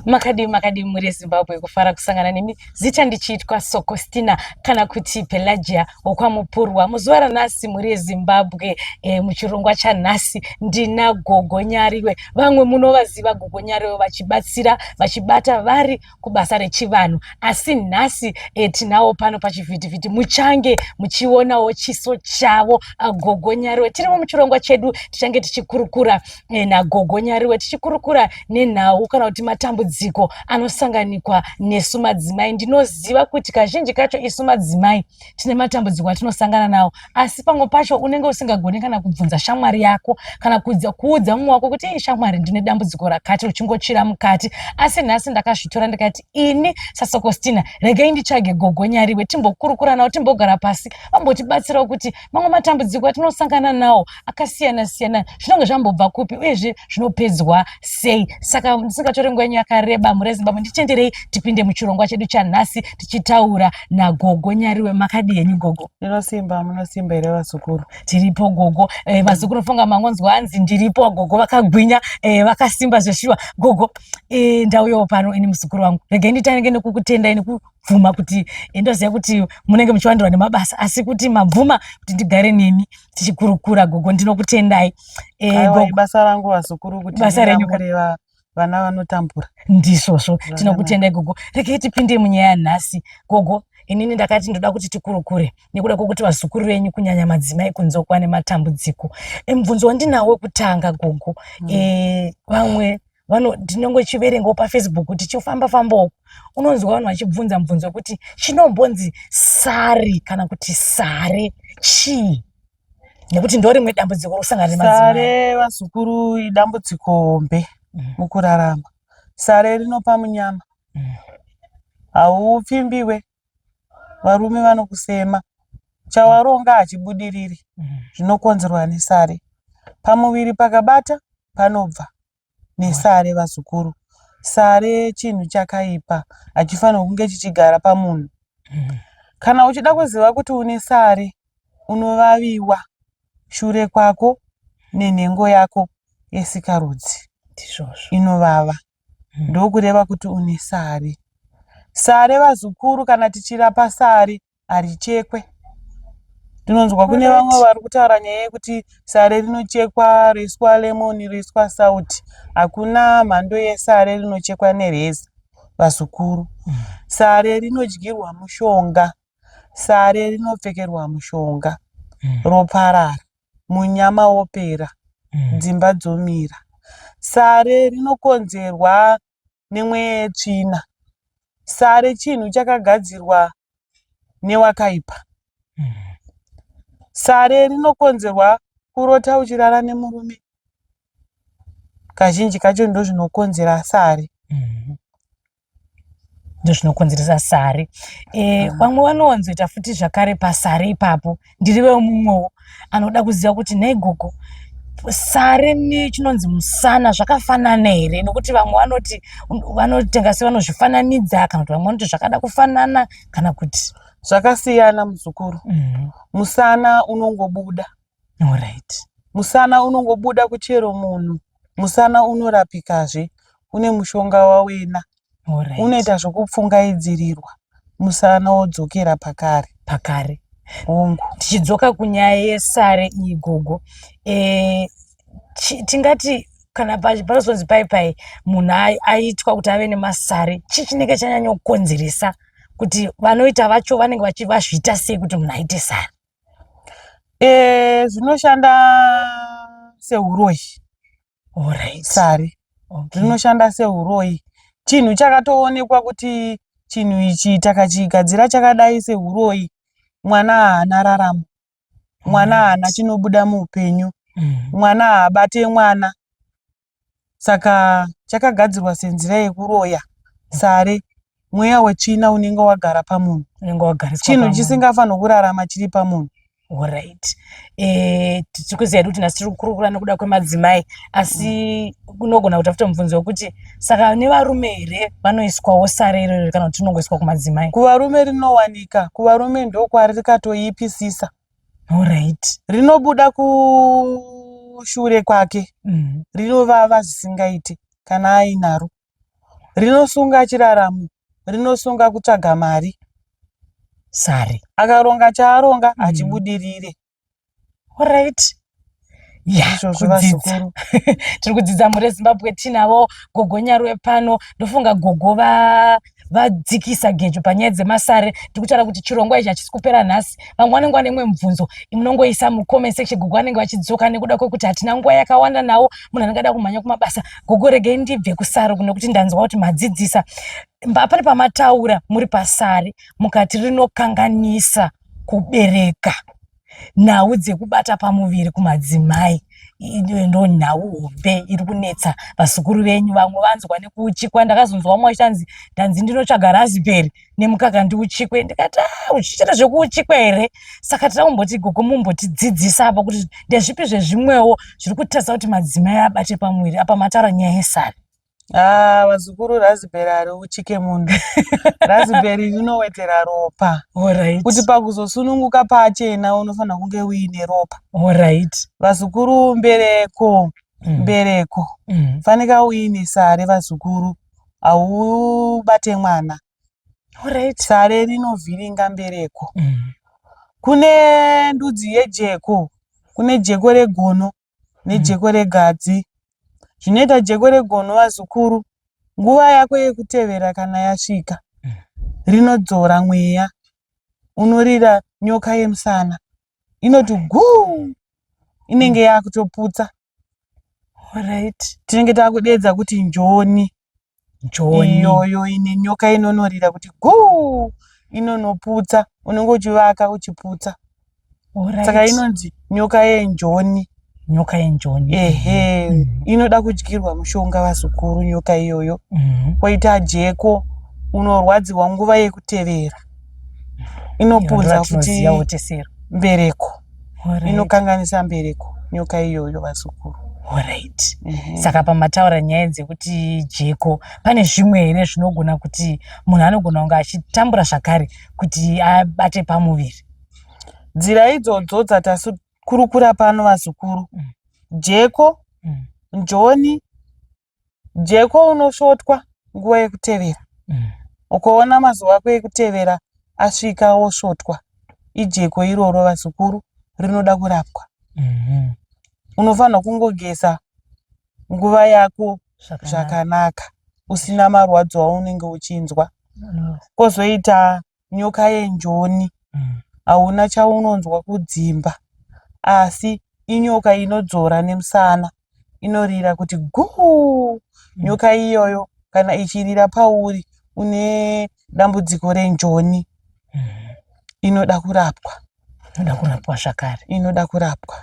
Makadi muri Zimbabwe kufara kusangana nemi zita ndichiitwa Sokostina kana kuti Pelagia okwamupurwa muzuva ranhasi muri Zimbabwe. Muchirongwa chanhasi ndina Gogo Nyariwe. Vamwe munovaziva Gogo Nyariwe vachibatsira vachibata vari kubasa rechivanhu, asi nhasi tinavo pano pachivhitivhiti muchange muchionawo chiso chavo. Gogo Nyariwe tirimo muchirongwa chedu tichange tichikurukura naGogo Nyariwe tichikurukura nenhau kana kuti matambudziko anosanganikwa nesu madzimai. Ndinoziva kuti kazhinji kacho isu madzimai tine matambudziko atinosangana nawo, asi pamwe pacho unenge usingagoni kana kubvunza shamwari yako kana kuudza mumwe wako kuti shamwari ndine dambudziko rakati, uchingochira mukati. Asi nhasi ndakazvitora ndikati ini saSokostina regai nditsvage Gogo Nyariwe timbokurukura nawo, timbogara pasi vambotibatsirawo kuti mamwe matambudziko atinosangana nawo akasiyana siyana zvinonge zvambobva kupi uyezve zvinopedzwa sei. Saka ndisingatori nguva yenyu yakareba muri Zimbabwe, ndichenderei tipinde muchirongwa chedu chanhasi tichitaura naGogo Nyariwe. Makadi henyu Gogo? Munosimba here vazukuru? Tiripo Gogo. Vazukuru funga mangonzwa hanzi ndiripo. Gogo vakagwinya, vakasimba zveshuwa. Gogo, ndauyawo pano ini muzukuru wangu, regai nditange nekukutenda ini kubvuma kuti ndoziva kuti munenge muchiwandirwa nemabasa, asi kuti mabvuma kuti ndigare nemi tichikurukura. Gogo, ndinokutendai. Basa rangu vazukuru kuti basa renyu kureva vana vanotambura. Ndizvozvo, tinokutendai Gogo. Regai tipinde munyaya nhasi. Gogo, inini ndakati ndoda kuti tikurukure nekuda kwokuti vazukuru venyu kunyanya madzimai kunzokwa nematambudziko. Mubvunzo wandinawo wekutanga Gogo, vamwe ndinongochiverengawo paFacebook tichifamba fambawo unonzwa vanhu vachibvunza mubvunzo wekuti chinombonzi sari kana kuti sare chii? Nekuti ndorimwe dambudziko rokusangana nemadzimai. Sare vazukuru idambudziko hombe mukurarama. Sare rinopa munyama, haupfimbiwe, varume vanokusema, chawaronga hachibudiriri. Zvinokonzerwa nesare. Pamuviri pakabata panobva nesare vazukuru. Sare chinhu chakaipa, hachifanirwi kunge chichigara pamunhu. Kana uchida kuziva kuti une sare, unovaviwa shure kwako nenhengo yako yesikarudzi inovava, ndokureva kuti une sare. Sare vazukuru, kana tichirapa sare harichekwe. Ndinonzwa kune vamwe vari kutaura nyaya yekuti sare rinochekwa roiswa lemoni roiswa sauti. Hakuna mhando yesare rinochekwa nereza vazukuru. Sare rinodyirwa mushonga, sare rinopfekerwa mushonga, roparara, munyama wopera, dzimba dzomira. Sare rinokonzerwa nemweya yetsvina. Sare chinhu chakagadzirwa newakaipa. Sare rinokonzerwa kurota uchirara nemurume. Kazhinji kacho ndo zvinokonzera sare. Ndo zvinokonzeresa sare. Vamwe vanowanzoita futi zvakare pasare ipapo. Ndiriwe mumwewo anoda kuziva kuti nhai Gogo, sare nechinonzi musana zvakafanana here? Nokuti vamwe vanoti vanotenga sevanozvifananidza, kana kuti vamwe vanoti zvakada kufanana, kana kuti zvakasiyana muzukuru. Musana unongobuda. Alright. Musana unongobuda kuchero munhu. Musana unorapikazve, une mushonga wawena. Alright. Unoita zvokupfungaidzirirwa, musana wodzokera pakare. Tichidzoka kunyaya yesare iyi Gogo, tingati kana panozonzi pai munhu aitwa kuti ave nemasare, chii chinenge chanyanya kukonzeresa kuti vanoita vacho vanenge vazviita sei kuti munhu aite sare? Zvinoshanda seuroyi. Alright. Sare zvinoshanda seuroyi. Chinhu chakatoonekwa kuti chinhu ichi takachigadzira chakadai seuroyi, mwana haana raramo, mwana haana chinobuda muupenyu, mwana haabate mwana. Saka chakagadzirwa senzira yekuroya. Sare mweya wetsvina unenge wagara pamunhu, chinhu chisingafanirwi kurarama chiri pamunhu. Alright. Tikuziva kuti nhasi tiri kukurukura nekuda kwemadzimai, asi kunogona kuti afuta mubvunzo wekuti saka nevarume here vanoiswawo sare iroro kana kuti rinongoiswa kumadzimai? Kuvarume rinowanika, kuvarume ndokwari rikatoipisisa. Alright. Rinobuda kushure kwake, rinovava zvisingaite kana ainaro. rinosunga chiraramo, rinosunga kutsvaga mari. Sari. Akaronga chaaronga hachibudirire. Alright. Ya, Izvozvo vazukuru. tiri kudzidza mhuri yeZimbabwe tinavo Gogo Nyaruwe pano. Ndofunga Gogo vadzikisa gejo panyaya dzemasare. Tiri kutaura kuti chirongwa ichi hachisi kupera nhasi. Vamwe vanenge vane imwe mubvunzo munongoisa mucomment section. Gogo vanenge vachidzoka nekuda kwekuti hatina nguva yakawanda nawo. Munhu anenge ada kumhanya kumabasa. Gogo regai ndibve kusare nekuti ndanzwa kuti madzidzisa. Pane pamataura muri pasare mukati rinokanganisa kubereka. Nhau dzekubata pamuviri kumadzimai ndo nhau hombe iri kunetsa vazukuru venyu. Vamwe vanzwa nekuuchikwa. Ndakazonzwa vamwe vachinzi ndanzi ndinotsvaga raspberry nemukaka ndiuchikwe. Ndikati uchiita zvekuuchikwa here? Saka tira kumboti Gogo mumbotidzidzisa apa kuti ndezvipi zvezvimwewo zviri kutarisa kuti madzimai abate pamuviri apa mataura nyaya yesari. Vazukuru, raspberry hariuchike munhu. Raspberry rinowetera ropa. Alright. Kuti pakuzosununguka pachena unofanira kunge uine ropa. Alright. Vazukuru, mbereko. Fanika uine sare vazukuru. Haubate mwana. Alright. Sare rinovhiringa mbereko. Kune ndudzi yejeko. Kune jeko regono nejeko regadzi. Zvinoita jeko regono vazukuru, nguva yako yekutevera kana yasvika, rinodzora mweya. Unorira nyoka yemusana. Inoti guu! Inenge yakutoputsa. Alright. Tinenge takudedza kuti njoni. Iyoyo ine nyoka inonorira kuti guu! Inonoputsa. Unenge uchivaka uchiputsa. Alright. Saka inonzi nyoka yenjoni. Nyoka yenjoni. Ehe. Inoda kudyirwa mushonga vazukuru nyoka iyoyo. Koita jeko, unorwadziwa nguva yekutevera. Inopudza kuti mbereko. Inokanganisa mbereko nyoka iyoyo vazukuru. Alright. Saka pamataura nyaya dzekuti jeko, pane zvimwe here zvinogona kuti munhu anogona kunge achitambura zvakare kuti abate pamuviri? Nzira idzodzo dzatakurukura pano vazukuru. Jeko, njoni, jeko unosvotwa nguva yekutevera. Ukaona mazuva ako ekutevera asvika osvotwa, ijeko iroro vazukuru, rinoda kurapwa. Unofanira kungogeza nguva yako zvakanaka, usina marwadzo aunenge uchinzwa. Kozoita nyoka yenjoni, hauna chaunonzwa kudzimba, asi inyoka inodzora nemusana. Inorira kuti guu! Nyoka iyoyo kana ichirira pauri une dambudziko renjoni, inoda kurapwa. Inoda kurapwa zvakare. Inoda kurapwa.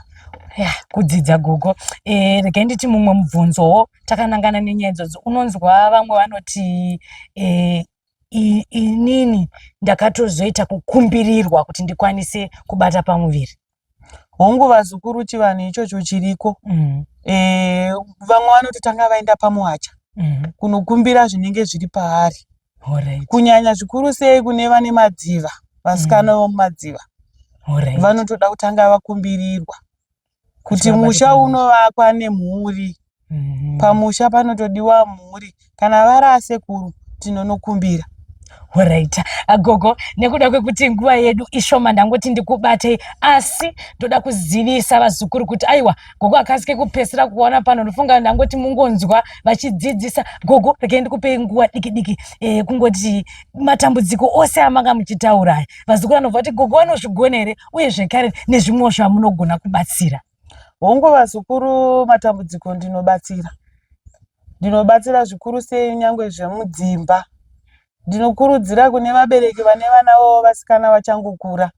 Kudzidza Gogo. Regai nditi mumwe mubvunzowo takanangana nenyaya idzodzo. Unonzwa vamwe vanoti inini ndakatozoita kukumbirirwa kuti ndikwanise kubata pamuviri. Hongu vazukuru, chivanhu ichocho chiriko. Vamwe vanoti tanga vaenda pamuhacha kunokumbira zvinenge zviri paari. Kunyanya zvikuru sei kune vane madziva, vasikana vomumadziva. Vanotoda kutanga vakumbirirwa kuti musha unovakwa nemhuri. Pamusha panotodiwa mhuri. Kana vari asekuru tinonokumbira. Alright. Gogo, nekuda kwekuti nguva yedu ishoma ndangoti ndikubate, asi ndoda kuzivisa vazukuru kuti aiwa Gogo akasike kupesera kuona pano. Ndofunga ndangoti mungonzwa vachidzidzisa. Gogo, regai ndikupe nguva diki kungoti matambudziko ose amanga muchitaura. Vazukuru vanobva kuti Gogo vanozvigona here uye zvekare nezvimwe zvamunogona kubatsira. Hongu vazukuru, matambudziko ndinobatsira zvikuru sei nyangwe zvemudzimba. Ndinokurudzira kune vabereki vane vana vavo vasikana vachangokura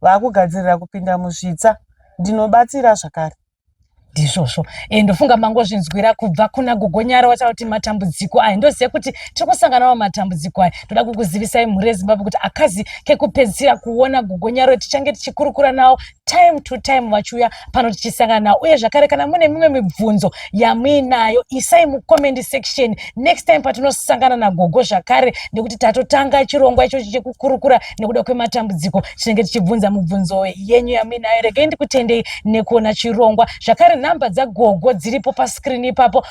vakugadzirira kupinda muzvitsa, ndinobatsira zvakare. Ndizvozvo. Ndofunga mangozvinzwira kubva kuna Gogo Nyaruwe kuti matambudziko aya. Ndozive kuti tiri kusangana matambudziko aya. Ndoda kukuzivisai mhuri yeZimbabwe kuti akazi kekupedzisira kuona Gogo Nyaruwe tichange tichikurukura nawo time to time vachiuya pano tichisangana nawo. Uye zvakare kana mune mimwe mibvunzo yamuinayo isai mucomment section. Next time patinosangana naGogo zvakare, nekuti tatotanga chirongwa ichochi chekukurukura nekuda kwematambudziko, tinenge tichibvunza mibvunzo yenyu yamuinayo. Regai ndikutendei nekuona chirongwa zvakare. Namba dzaGogo dziripo paskrini ipapo.